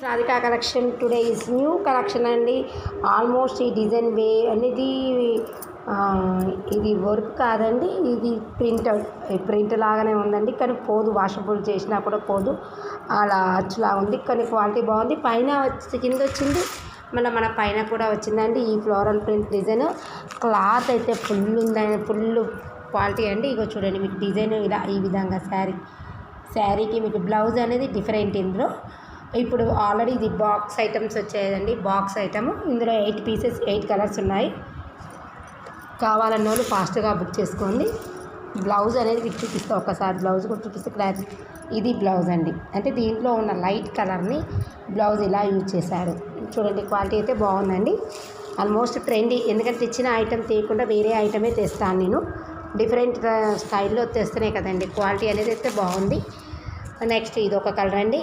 Radhika collection today is new collection అండి. Almost ఈ design అనేది ఇది వర్క్ కాదండి, ఇది ప్రింట్ లాగానే ఉందండి. కానీ పోదు, వాషబుల్ చేసినా కూడా పోదు, అలా అచ్చులా ఉంది. కానీ క్వాలిటీ బాగుంది. పైన కింద వచ్చింది, మళ్ళీ మన పైన కూడా వచ్చిందండి. ఈ ఫ్లోరల్ ప్రింట్ డిజైన్ క్లాత్ అయితే ఫుల్ ఉందండి, ఫుల్ క్వాలిటీ అండి. ఇగో చూడండి, మీకు డిజైన్ ఇలా ఈ విధంగా శారీకి మీకు బ్లౌజ్ అనేది డిఫరెంట్. ఇందులో ఇప్పుడు ఆల్రెడీ ఇది బాక్స్ ఐటమ్స్ వచ్చాయండి. బాక్స్ ఐటమ్ ఇందులో 8 పీసెస్ 8 కలర్స్ ఉన్నాయి. కావాలన్న వాళ్ళు ఫాస్ట్గా బుక్ చేసుకోండి. బ్లౌజ్ అనేది మీకు చూపిస్తాను, ఒకసారి బ్లౌజ్ కూడా చూపిస్తే క్లాత్. ఇది బ్లౌజ్ అండి, అంటే దీంట్లో ఉన్న లైట్ కలర్ని బ్లౌజ్ ఇలా యూజ్ చేశారు. చూడండి, క్వాలిటీ అయితే బాగుందండి. ఆల్మోస్ట్ ట్రెండీ, ఎందుకంటే తెచ్చిన ఐటమ్ తీయకుండా వేరే ఐటమే తెస్తాను నేను. డిఫరెంట్ స్టైల్లో తెస్తేనే కదండి క్వాలిటీ అనేది అయితే బాగుంది. నెక్స్ట్ ఇది ఒక కలర్ అండి,